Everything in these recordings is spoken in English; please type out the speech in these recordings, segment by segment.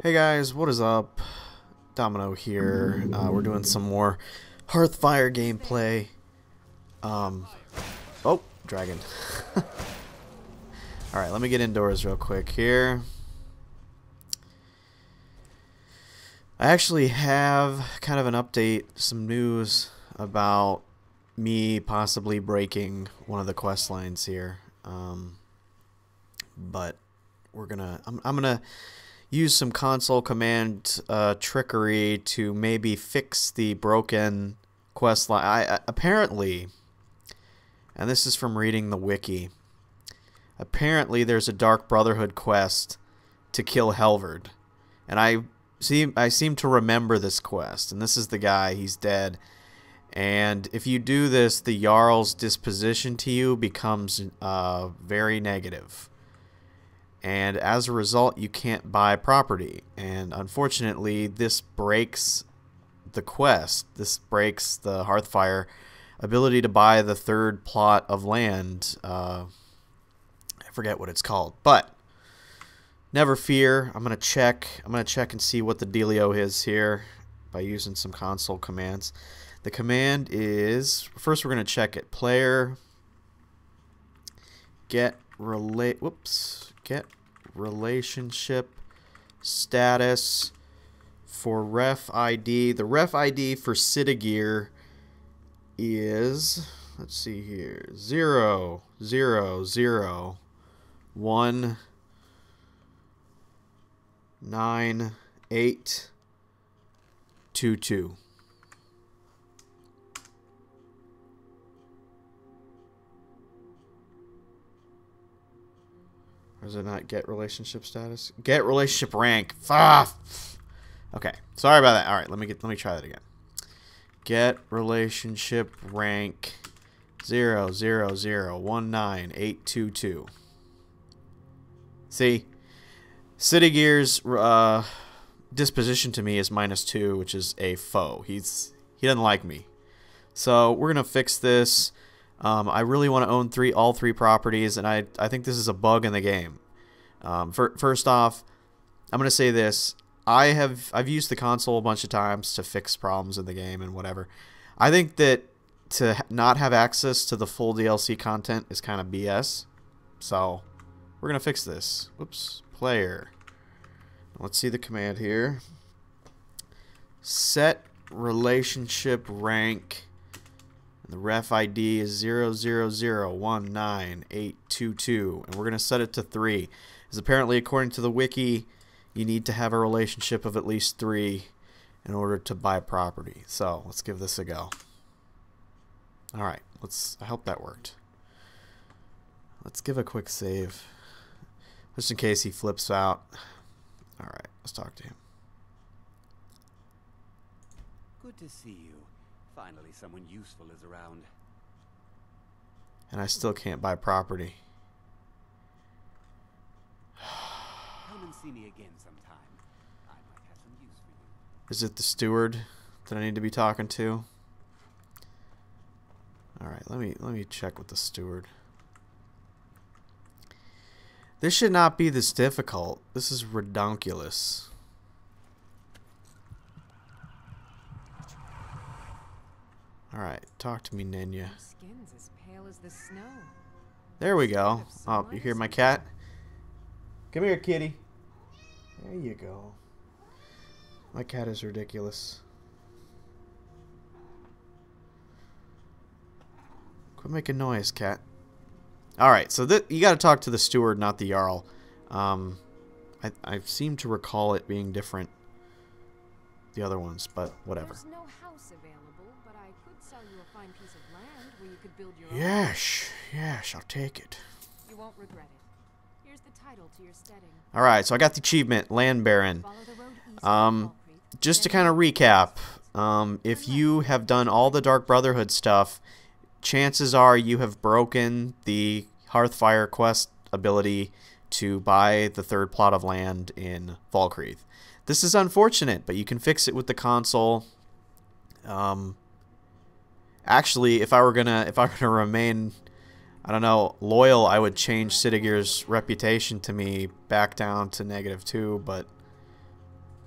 Hey guys, what is up? Domino here. We're doing some more Hearthfire gameplay. Oh, dragon. Alright, let me get indoors real quick here. I actually have kind of an update, some news about me possibly breaking one of the quest lines here. But we're gonna, I'm gonna use some console command trickery to maybe fix the broken quest line. Apparently, and this is from reading the wiki, apparently there's a Dark Brotherhood quest to kill Helvard, and I seem to remember this quest, and this is the guy. He's dead, and if you do this, the Jarl's disposition to you becomes very negative. And as a result, you can't buy property. And unfortunately, this breaks the quest. This breaks the Hearthfire ability to buy the third plot of land. I forget what it's called. But never fear. I'm gonna check and see what the dealio is here by using some console commands. The command is, first we're gonna check it. Player get relationship status for ref ID. The ref ID for Siddgeir is, let's see here, 0 0 0 1 9 8 2 2. Or does it not get relationship status? Get relationship rank. Okay, sorry about that. All right, let me try that again. Get relationship rank 0 0 0 1 9 8 2 2. See, Siddgeir's disposition to me is -2, which is a foe. He doesn't like me. So we're gonna fix this. I really want to own all three properties, and I think this is a bug in the game. First off, I'm going to say this. I've used the console a bunch of times to fix problems in the game and whatever. I think that to not have access to the full DLC content is kind of BS. So we're going to fix this. Whoops. Player. Let's see the command here. Set relationship rank. And the ref ID is 0 0 0 1 9 8 2 2. And we're going to set it to 3. Because apparently, according to the wiki, you need to have a relationship of at least 3 in order to buy property. So, let's give this a go. Alright, I hope that worked. Let's give a quick save. Just in case he flips out. Alright, let's talk to him. Good to see you. Finally, someone useful is around. And I still can't buy property. Come and see me again sometime. I might have some use for you. Is it the steward that I need to be talking to? Alright, let me check with the steward. This should not be this difficult. This is redonkulous. Alright, talk to me, Nenya. Skin's as pale as the snow. There we go. Oh, you hear my cat? Come here, kitty. There you go. My cat is ridiculous. Quit making noise, cat. Alright, so you gotta talk to the steward, not the Jarl. I seem to recall it being different, the other ones, but whatever. There's no house available, but I could sell you a fine piece of land where you could build your own. Yes, I'll take it. You won't regret it. Here's the title to your steading. Alright, so I got the achievement, Land Baron. Follow the road east from Falkreath, Just to then kind of recap, if you have done all the Dark Brotherhood stuff, chances are you have broken the Hearthfire quest ability to buy the third plot of land in Falkreath. This is unfortunate, but you can fix it with the console. Actually, if I were gonna remain, I don't know, loyal, I would change Siddgeir's reputation to me back down to -2, but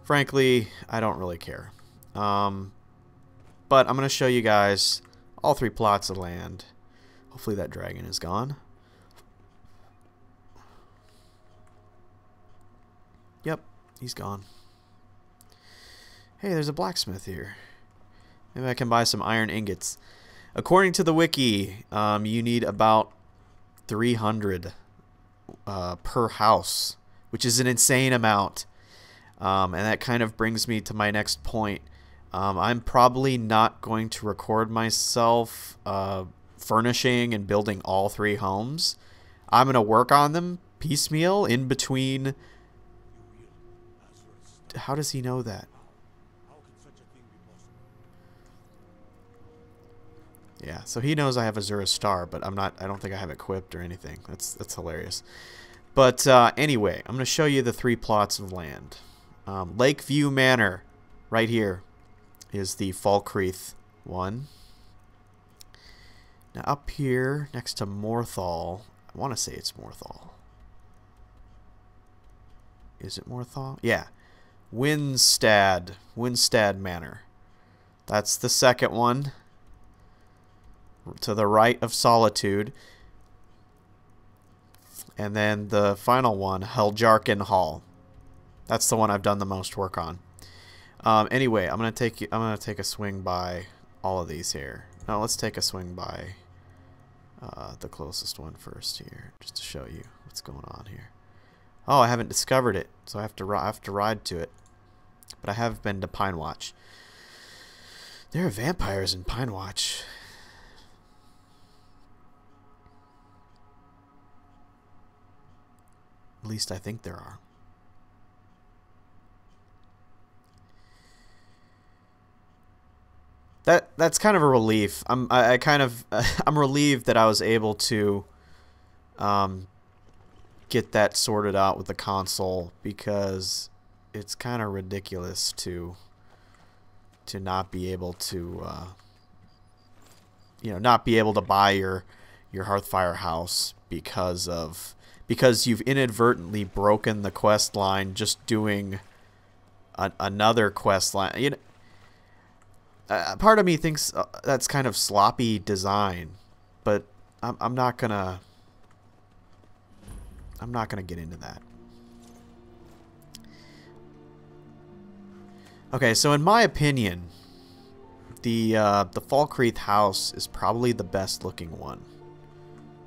frankly, I don't really care. But I'm going to show you guys all 3 plots of land. Hopefully that dragon is gone. Yep, he's gone. Hey, there's a blacksmith here. Maybe I can buy some iron ingots. According to the wiki, you need about 300 per house, which is an insane amount. And that kind of brings me to my next point. I'm probably not going to record myself furnishing and building all 3 homes. I'm going to work on them piecemeal in between. How does he know that? Yeah, so he knows I have Azura's Star, but I don't think I have it equipped or anything. That's hilarious. But anyway, I'm going to show you the 3 plots of land. Lakeview Manor, right here, is the Falkreath one. Now up here, next to Morthal, I want to say it's Morthal. Is it Morthal? Yeah. Winstead Manor. That's the second one. To the right of Solitude. And then the final one, Jharkhand Hall. That's the one I've done the most work on. Anyway, I'm gonna take a swing by all of these here. Now let's take a swing by the closest one first here, just to show you what's going on here. Oh, I haven't discovered it, so I have to ride to it. But I have been to Pine Watch. There are vampires in Pine Watch. At least I think there are. That's kind of a relief. I'm relieved that I was able to get that sorted out with the console, because it's kind of ridiculous to not be able to not be able to buy your Hearthfire house because you've inadvertently broken the quest line just doing another quest line. Part of me thinks that's kind of sloppy design, but I'm not gonna get into that. Okay, so in my opinion, the Falkreath house is probably the best looking one.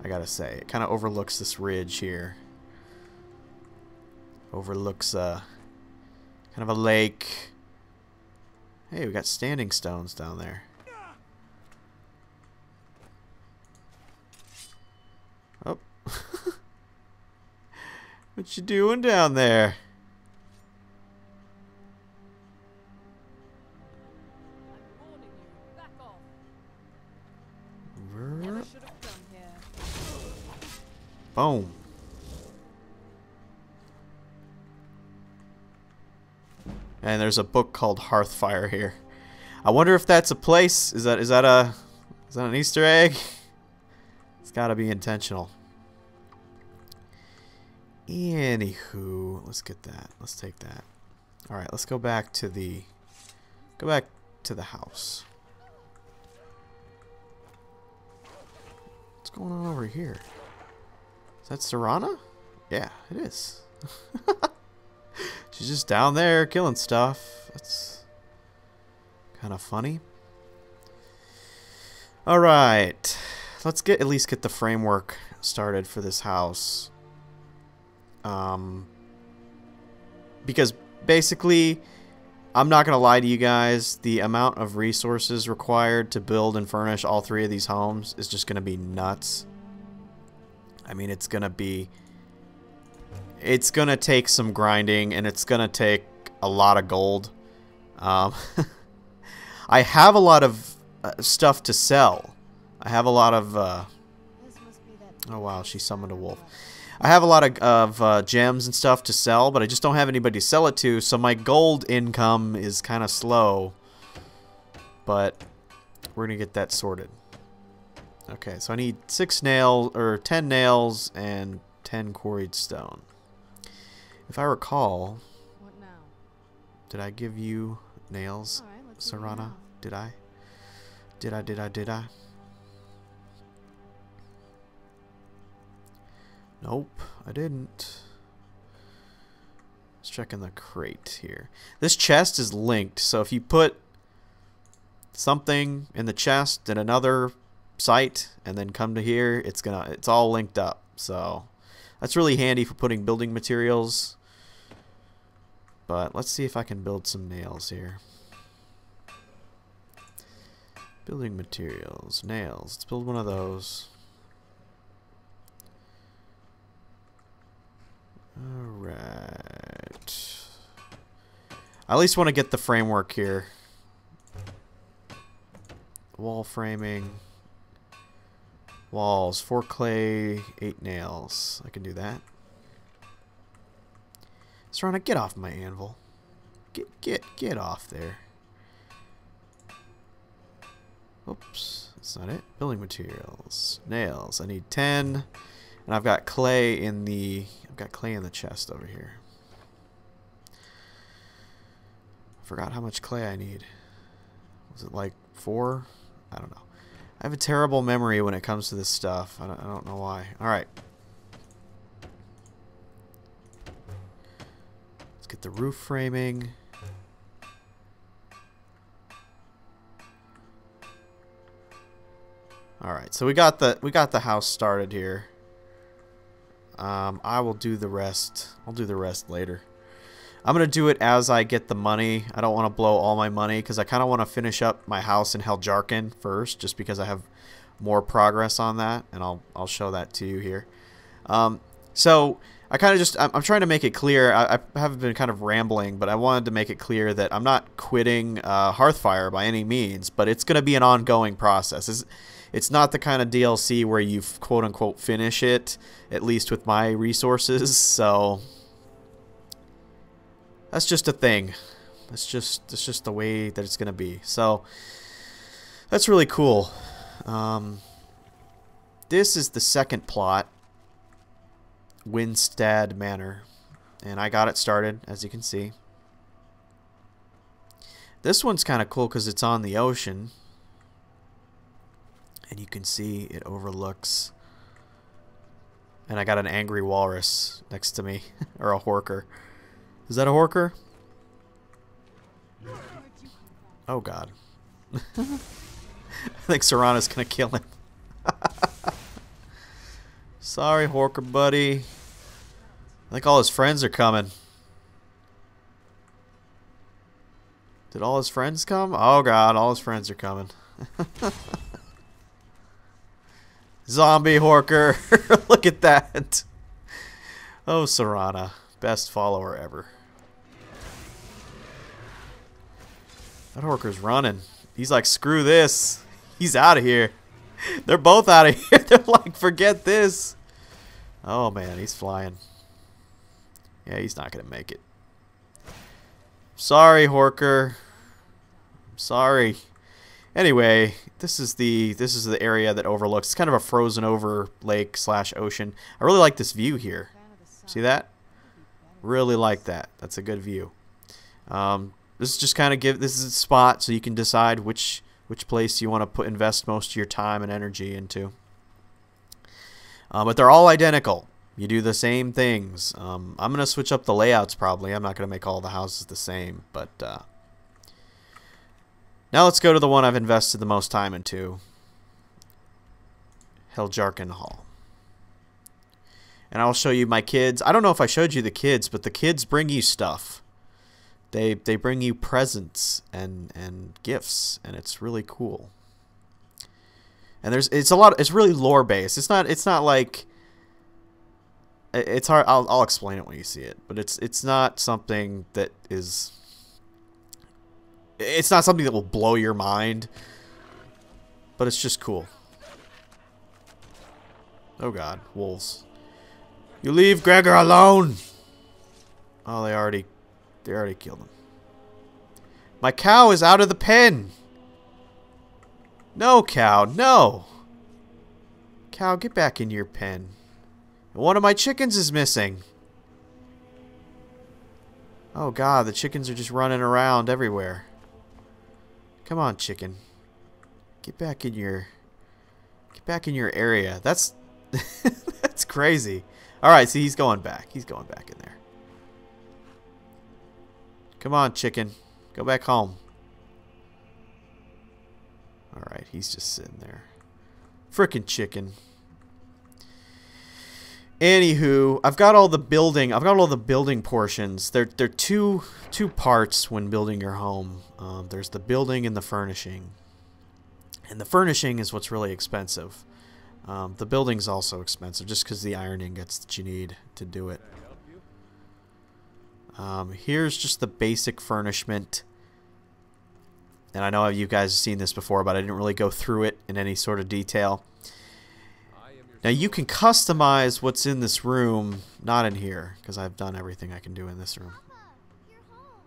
I gotta say, it kind of overlooks this ridge here. Overlooks kind of a lake. Hey, we got standing stones down there. Oh. What you doing down there? I'm warning you. Back off. Never should have come here. Boom. And there's a book called Hearthfire here. I wonder if that's a place. Is that an Easter egg? It's got to be intentional. Anywho, let's get that. Let's take that. All right, let's go back to the house. What's going on over here? Is that Serana? Yeah, it is. She's just down there killing stuff. That's kind of funny. Alright. Let's at least get the framework started for this house. Because basically, I'm not going to lie to you guys, the amount of resources required to build and furnish all 3 of these homes is just going to be nuts. I mean, it's going to take some grinding, and it's going to take a lot of gold. I have a lot of stuff to sell. I have a lot of... oh wow, she summoned a wolf. I have a lot of gems and stuff to sell, but I just don't have anybody to sell it to, so my gold income is kind of slow. But we're going to get that sorted. Okay, so I need 10 nails and 10 quarried stone. If I recall, What now? Did I give you nails, All right, let's see what we Serana? have. Did I? Did I? Nope, I didn't. Let's check in the crate here. This chest is linked, so if you put something in the chest in another site and then come to here, it's all linked up. So that's really handy for putting building materials. But let's see if I can build some nails here. Building materials, nails. Let's build one of those. Alright. I at least want to get the framework here. Wall framing. Walls. 4 clay, 8 nails. I can do that. Serana, get off my anvil. Get off there. Oops, that's not it. Building materials, nails. I need 10, and I've got clay in the chest over here. I forgot how much clay I need. Was it like 4? I don't know. I have a terrible memory when it comes to this stuff. I don't know why. All right. Get the roof framing. All right, so we got the house started here. I will do the rest. I'll do the rest later. I'm gonna do it as I get the money. I don't want to blow all my money because I kind of want to finish up my house in Jharkhand first, just because I have more progress on that, and I'll show that to you here. So I kind of just, I'm trying to make it clear, I have been kind of rambling, but I wanted to make it clear that I'm not quitting Hearthfire by any means, but it's going to be an ongoing process. It's not the kind of DLC where you quote-unquote finish it, at least with my resources, so that's just a thing. It's just the way that it's going to be. So that's really cool. This is the second plot. Winstead Manor, and I got it started, as you can see. This one's kind of cool because it's on the ocean, and you can see it overlooks, and I got an angry walrus next to me, or a horker. Is that a horker? Oh god. I think Serana's gonna kill him. Sorry, Horker buddy. I think all his friends are coming. Did all his friends come? Oh god, all his friends are coming. Zombie Horker. Look at that. Oh, Serana. Best follower ever. That Horker's running. He's like, screw this. He's out of here. They're both out of here. They're like, forget this. Oh, man, he's flying. Yeah, he's not going to make it. Sorry, Horker. Sorry. Anyway, this is the area that overlooks. It's kind of a frozen over lake / ocean. I really like this view here. See that? Really like that. That's a good view. This is just kind of this is a spot so you can decide which place you want to invest most of your time and energy into. But they're all identical. You do the same things. I'm going to switch up the layouts probably. I'm not going to make all the houses the same. But now let's go to the one I've invested the most time into. Jharkhand Hall. And I'll show you my kids. I don't know if I showed you the kids, but the kids bring you stuff. They bring you presents and gifts, and it's really cool. And it's really lore based. It's not like, it's hard. I'll explain it when you see it, but it's not something that is. It's not something that will blow your mind, but it's just cool. Oh god, wolves! You leave Gregor alone. Oh, they already killed him. My cow is out of the pen. No, cow, no. Cow, get back in your pen. One of my chickens is missing. Oh god, the chickens are just running around everywhere. Come on, chicken. Get back in your area. That's that's crazy. Alright, see, he's going back. He's going back in there. Come on, chicken. Go back home. Alright, he's just sitting there. Frickin' chicken. Anywho, I've got all the building portions. They're two parts when building your home. There's the building and the furnishing. And the furnishing is what's really expensive. The building's also expensive just because the iron ingots that you need to do it. Here's just the basic furnishment. And I know you guys have seen this before, but I didn't really go through it in any sort of detail. Now you can customize what's in this room, not in here, because I've done everything I can do in this room. Papa, you're home.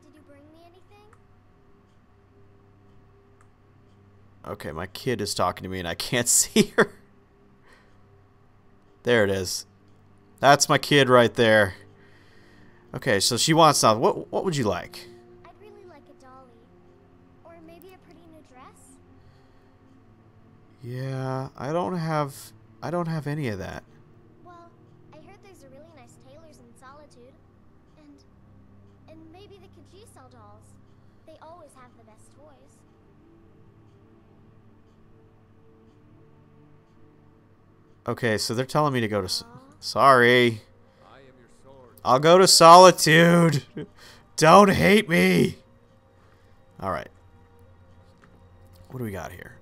Did you bring me anything? Okay, my kid is talking to me and I can't see her. There it is. That's my kid right there. Okay, so she wants something. What would you like? I'd really like a dolly. Or maybe a pretty new dress. Yeah, I don't have any of that. Well, I heard there's a really nice tailor's in Solitude. And maybe the Kajisal dolls. They always have the best toys. Okay, so they're telling me to go to... Sorry. I'll go to Solitude. Don't hate me. Alright. What do we got here?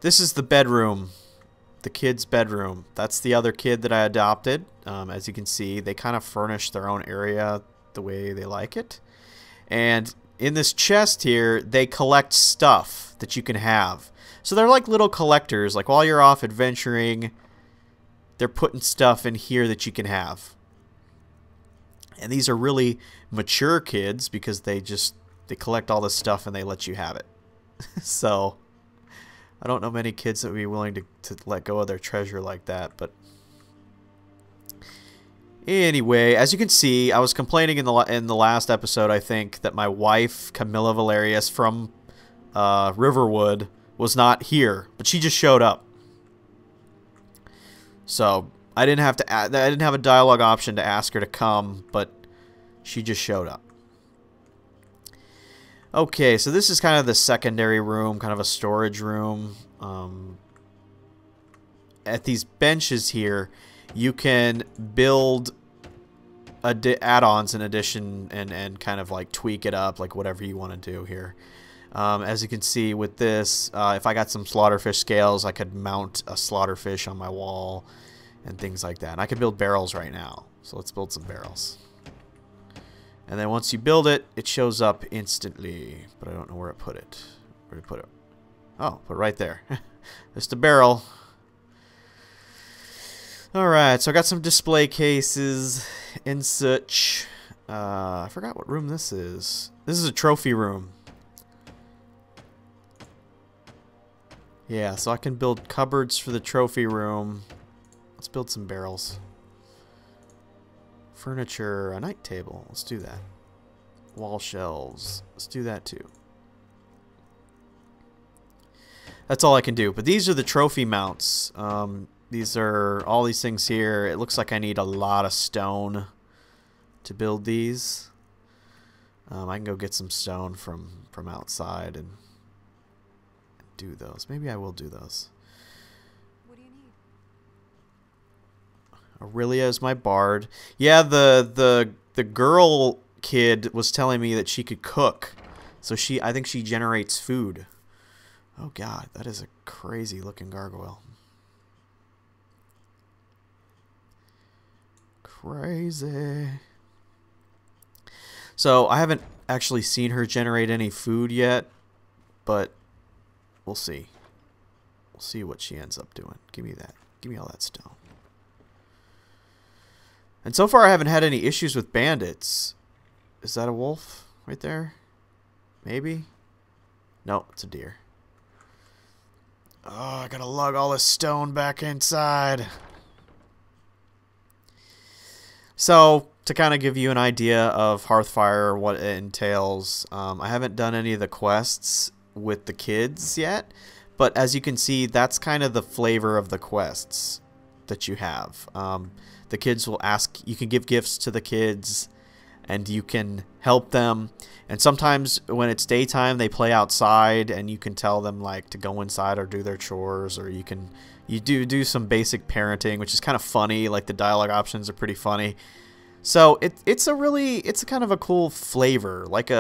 This is the bedroom. The kid's bedroom. That's the other kid that I adopted. As you can see, they kind of furnish their own area the way they like it. And in this chest here, they collect stuff that you can have. So they're like little collectors. Like while you're off adventuring, they're putting stuff in here that you can have. And these are really mature kids because they collect all this stuff and they let you have it. So I don't know many kids that would be willing to let go of their treasure like that, but anyway, as you can see, I was complaining in the last episode, I think, that my wife Camilla Valerius from Riverwood was not here, but she just showed up. So I didn't have a dialogue option to ask her to come, but she just showed up. Okay, so this is kind of the secondary room, kind of a storage room. At these benches here, you can build add-ons in addition and kind of like tweak it up, like whatever you want to do here. As you can see with this, if I got some slaughterfish scales, I could mount a slaughterfish on my wall and things like that. And I could build barrels right now, so let's build some barrels. And then once you build it, it shows up instantly. But I don't know where it put it. Where did it put it? Oh, put it right there. There's the barrel. Alright, so I got some display cases and such. I forgot what room this is. This is a trophy room. Yeah, so I can build cupboards for the trophy room. Let's build some barrels. Furniture, a night table. Let's do that. Wall shelves. Let's do that too. That's all I can do. But these are the trophy mounts. These are all these things here. It looks like I need a lot of stone to build these. I can go get some stone from outside and do those. Maybe I will do those. What do you need? Aurelia is my bard. Yeah, the girl kid was telling me that she could cook. So I think she generates food. Oh god, that is a crazy looking gargoyle. Crazy. So I haven't actually seen her generate any food yet, but we'll see. We'll see what she ends up doing. Give me that. Give me all that stone. And so far I haven't had any issues with bandits. Is that a wolf right there? Maybe? No, it's a deer. Oh, I gotta lug all this stone back inside. So, to kind of give you an idea of Hearthfire, what it entails, I haven't done any of the quests with the kids yet, but as you can see, that's kind of the flavor of the quests that you have. The kids will ask, you can give gifts to the kids, and you can help them. And sometimes when it's daytime, they play outside, and you can tell them like to go inside or do their chores, or you do some basic parenting, which is kind of funny. Like the dialogue options are pretty funny. So it's a kind of a cool flavor, like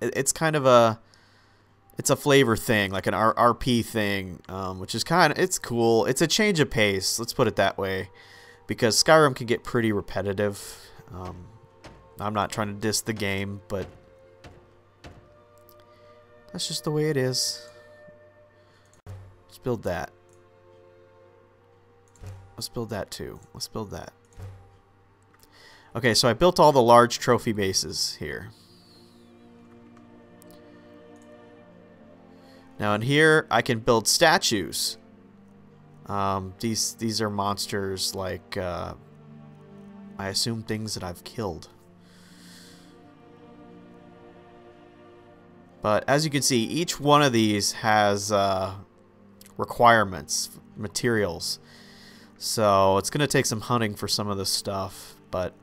it's a flavor thing, like an RP thing, which is it's cool. It's a change of pace, let's put it that way, because Skyrim can get pretty repetitive. I'm not trying to diss the game, but that's just the way it is. Let's build that. Let's build that too. Let's build that. Okay, so I built all the large trophy bases here. Now in here, I can build statues. These are monsters like, I assume things that I've killed. But as you can see, each one of these has requirements, materials. So it's going to take some hunting for some of this stuff, but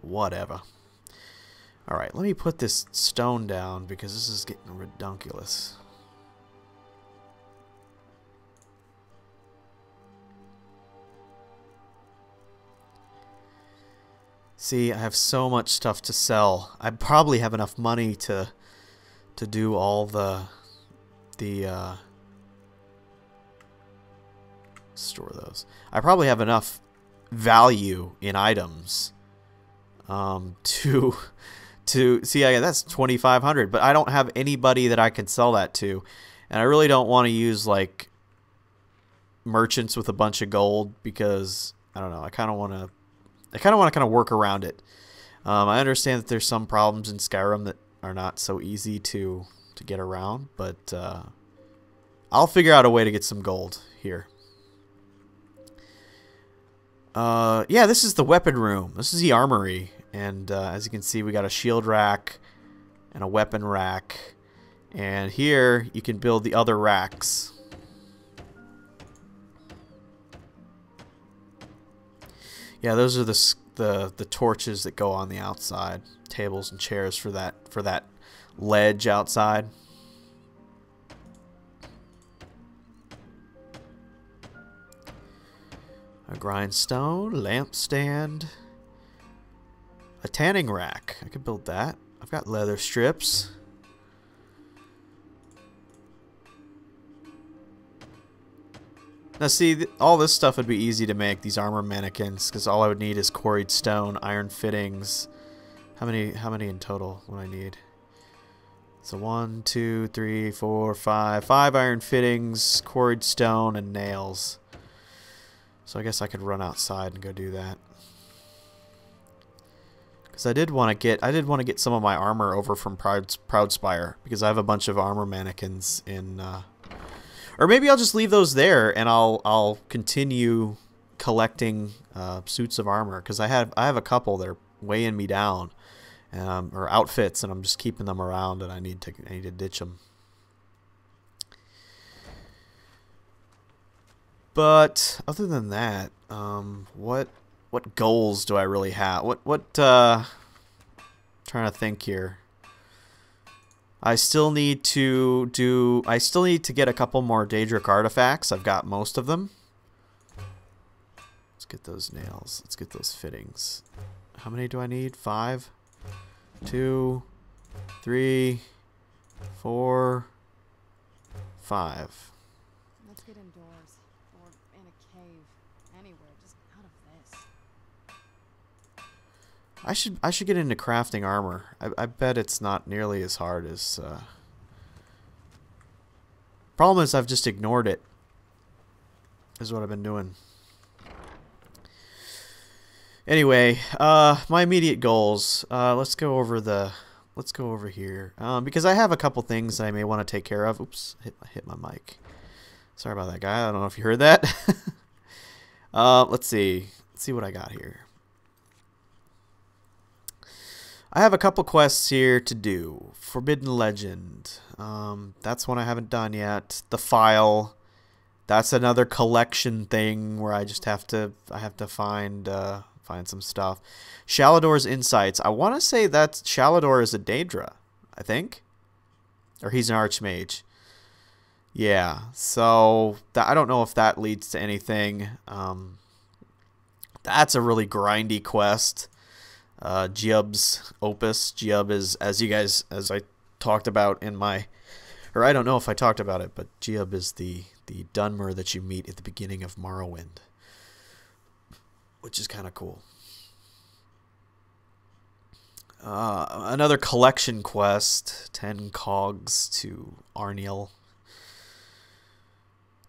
whatever. Alright, let me put this stone down because this is getting redunculous. See, I have so much stuff to sell. I probably have enough money to do all the store those. I probably have enough value in items to see. That's 2,500, but I don't have anybody that I can sell that to, and I really don't want to use like merchants with a bunch of gold because I don't know. I kind of want to work around it. I understand that there's some problems in Skyrim that are not so easy to get around, but I'll figure out a way to get some gold here. Yeah, this is the weapon room. This is the armory, and as you can see, we got a shield rack and a weapon rack, and here you can build the other racks. Yeah, those are the torches that go on the outside. Tables and chairs for that ledge outside. A grindstone, lampstand, a tanning rack. I could build that. I've got leather strips. Now see, all this stuff would be easy to make, these armor mannequins, because all I would need is quarried stone, iron fittings. How many in total would I need? So 1, 2, 3, 4, 5. 5 iron fittings, quarried stone, and nails. So I guess I could run outside and go do that. Because I did want to get some of my armor over from Proudspire, because I have a bunch of armor mannequins in. Or maybe I'll just leave those there and I'll continue collecting suits of armor, because I have a couple that are weighing me down, or outfits, and I'm just keeping them around, and I need to ditch them. But other than that, what goals do I really have? Trying to think here. I still need to get a couple more Daedric artifacts. I've got most of them. Let's get those nails. Let's get those fittings. How many do I need? 5, 2, 3, 4, 5. Let's get indoors, or in a cave, anywhere, just out of this. I should get into crafting armor. I bet it's not nearly as hard as. Problem is, I've just ignored it. Is what I've been doing. Anyway, my immediate goals. Let's go over here. Because I have a couple things that I may want to take care of. Oops, hit my mic. Sorry about that, guy. I don't know if you heard that. Let's see. Let's see what I got here. I have a couple quests here to do. Forbidden Legend. That's one I haven't done yet. The File. That's another collection thing where I just have to find some stuff. Shalador's Insights. I want to say that Shalador is a Daedra, I think. Or he's an Archmage. Yeah, so I don't know if that leads to anything. That's a really grindy quest. Giub's Opus. Giub is, as I talked about in my, or I don't know if I talked about it, but Giub is the Dunmer that you meet at the beginning of Morrowind, which is kind of cool. Another collection quest, 10 cogs to Arniel.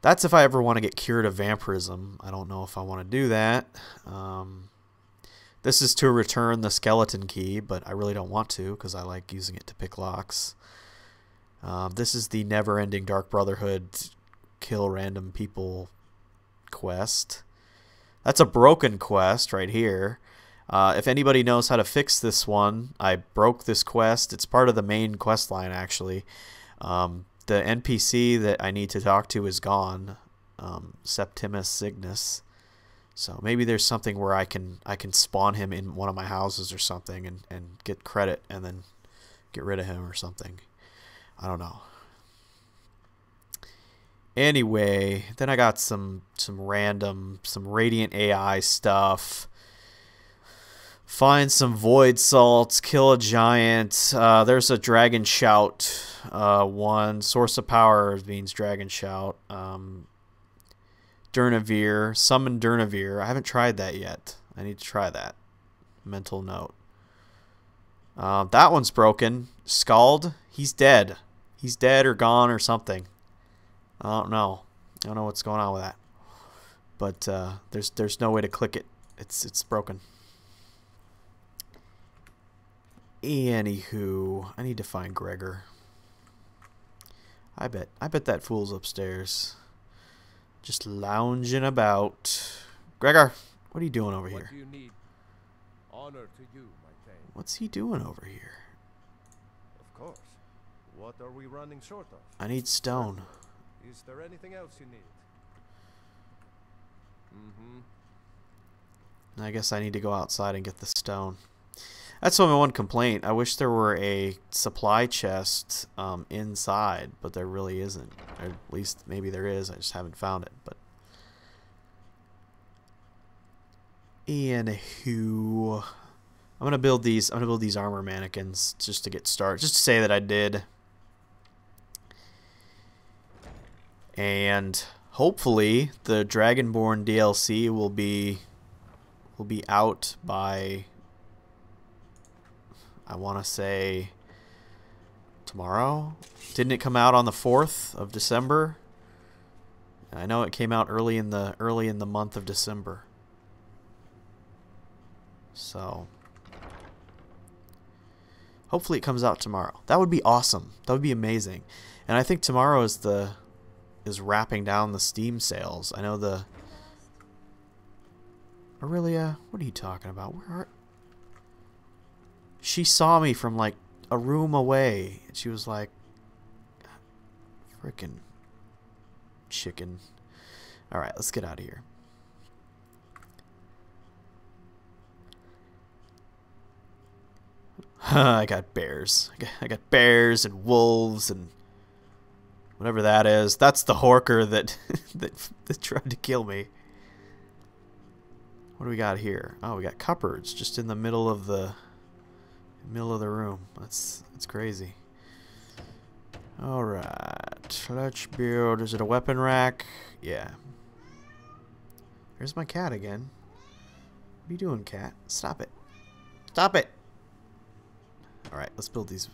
That's if I ever want to get cured of vampirism. I don't know if I want to do that. This is to return the skeleton key, but I really don't want to because I like using it to pick locks. This is the never-ending Dark Brotherhood kill random people quest. That's a broken quest right here. If anybody knows how to fix this one, I broke this quest. It's part of the main quest line, actually. The NPC that I need to talk to is gone, Septimus Cygnus. So maybe there's something where I can spawn him in one of my houses or something and get credit and then get rid of him or something. I don't know. Anyway, then I got some Radiant AI stuff. Find some void salts, kill a giant. There's a dragon shout. One source of power means dragon shout. Durnavir, summon Durnavir. I haven't tried that yet. I need to try that. Mental note. That one's broken. Scald, he's dead. He's dead or gone or something. I don't know. I don't know what's going on with that. But there's no way to click it. It's broken. Anywho, I need to find Gregor. I bet that fool's upstairs, just lounging about. Gregor, what are you doing over here? What do you need? Honor to you, my thane. What's he doing over here? Of course. What are we running short of? I need stone. Is there anything else you need? I guess I need to go outside and get the stone. That's my one complaint. I wish there were a supply chest inside, but there really isn't. Or at least maybe there is. I just haven't found it. But anywho, I'm gonna build these armor mannequins just to get started, just to say that I did. And hopefully the Dragonborn DLC will be out by, I want to say, tomorrow. Didn't it come out on the 4th of December? I know it came out early in the month of December. So hopefully it comes out tomorrow. That would be awesome. That would be amazing. And I think tomorrow is wrapping down the Steam sales. I know the Aurelia, what are you talking about? Where are... She saw me from like a room away and she was like, frickin' chicken. Alright, let's get out of here. I got bears. I got bears and wolves and whatever that is. That's the Horker that that tried to kill me. What do we got here? Oh, we got cupboards just in the middle of the room. That's crazy. All right, let's build. Is it a weapon rack? Yeah. There's my cat again. What are you doing, cat? Stop it. Stop it. All right, let's build these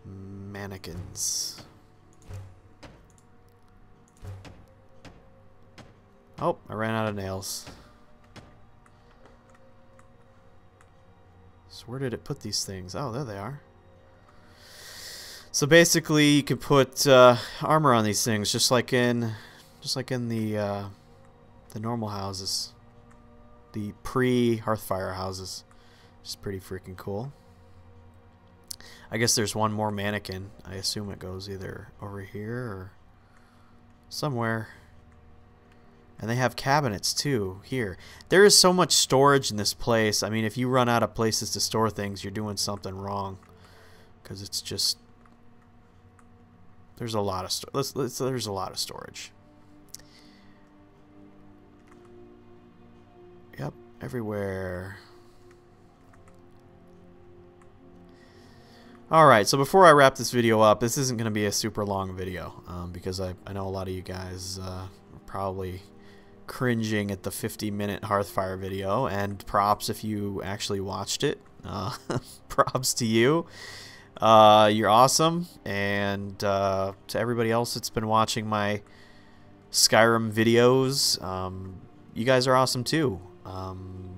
mannequins. Oh, I ran out of nails. So where did it put these things? Oh, there they are. So basically, you can put armor on these things, just like in the normal houses. the pre-Hearthfire houses. It's pretty freaking cool. I guess there's one more mannequin. I assume it goes either over here or somewhere. And they have cabinets too here. There is so much storage in this place. I mean, if you run out of places to store things, you're doing something wrong. Because it's just... There's a lot of there's a lot of storage. Yep, everywhere. Alright, so before I wrap this video up, this isn't going to be a super long video. Because I know a lot of you guys are probably cringing at the 50-minute Hearthfire video, and props if you actually watched it. Props to you. You're awesome, and to everybody else that's been watching my Skyrim videos, you guys are awesome too.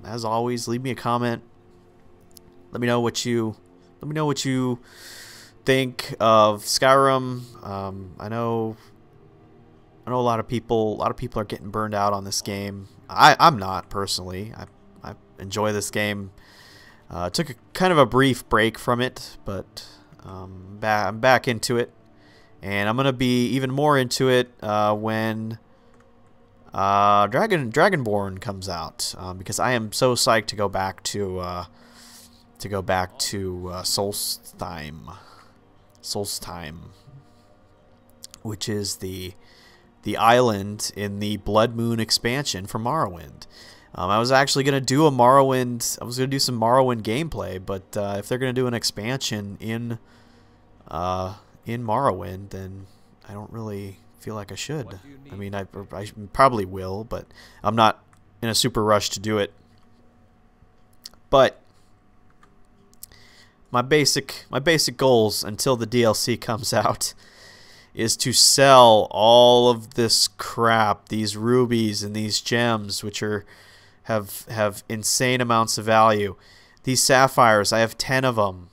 As always, leave me a comment. Let me know what you think of Skyrim. I know a lot of people are getting burned out on this game. I'm not personally. I enjoy this game. Took a kind of a brief break from it, but I'm back into it, and I'm gonna be even more into it when Dragonborn comes out, because I am so psyched to go back to Solstheim, which is the island in the Blood Moon expansion for Morrowind. I was actually going to do some Morrowind gameplay, but if they're going to do an expansion in Morrowind, then I don't really feel like I should. I mean, I probably will, but I'm not in a super rush to do it. But my basic goals until the DLC comes out is to sell all of this crap, these rubies and these gems, which have insane amounts of value. These sapphires, I have 10 of them.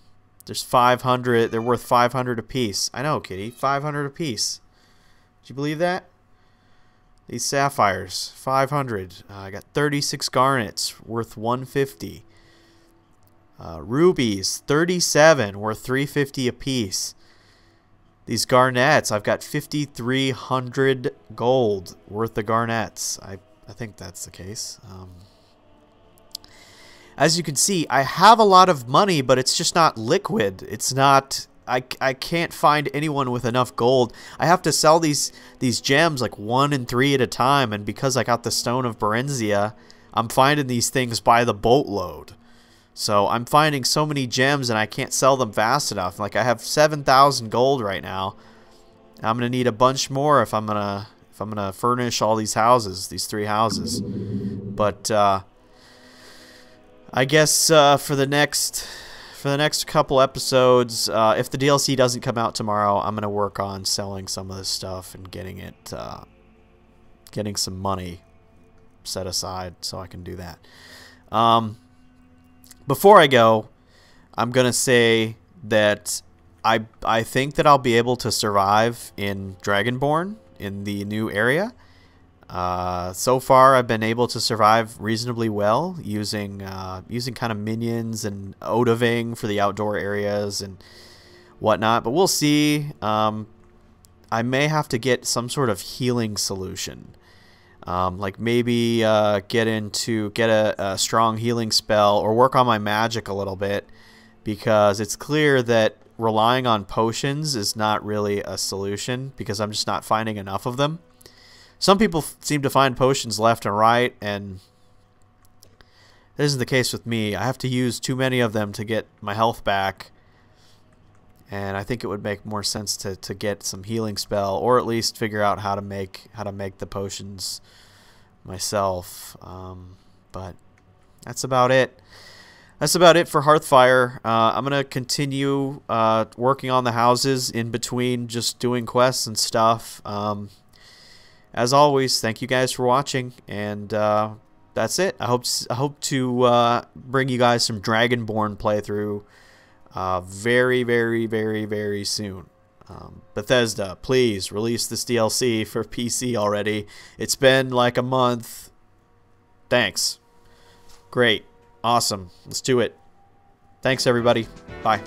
There's 500. They're worth 500 a piece. I know, kitty. 500 a piece. Do you believe that? These sapphires, 500. I got 36 garnets worth 150. Rubies, 37 worth 350 a piece. These garnets, I've got 5,300 gold worth of garnets. I think that's the case. As you can see, I have a lot of money, but it's just not liquid. It's not... I can't find anyone with enough gold. I have to sell these gems like 1 and 3 at a time, and because I got the Stone of Berenzia, I'm finding these things by the boatload. So I'm finding so many gems, and I can't sell them fast enough. Like, I have 7,000 gold right now. I'm gonna need a bunch more if I'm gonna furnish all these houses, these 3 houses. But I guess for the next couple episodes, if the DLC doesn't come out tomorrow, I'm gonna work on selling some of this stuff and getting some money set aside so I can do that. Before I go, I'm gonna say that I think that I'll be able to survive in Dragonborn in the new area. So far, I've been able to survive reasonably well using kind of minions and Odaving for the outdoor areas and whatnot. But we'll see. I may have to get some sort of healing solution, like maybe get a strong healing spell or work on my magic a little bit, because it's clear that relying on potions is not really a solution because I'm just not finding enough of them. Some people seem to find potions left and right, and this isn't the case with me. I have to use too many of them to get my health back, and I think it would make more sense to get some healing spell, or at least figure out how to make the potions myself. But that's about it. That's about it for Hearthfire. I'm gonna continue working on the houses in between just doing quests and stuff. As always, thank you guys for watching, and that's it. I hope to bring you guys some Dragonborn playthrough very, very, very, very soon. Bethesda, please release this DLC for PC already. It's been like a month. Thanks. Great. Awesome. Let's do it. Thanks, everybody. Bye.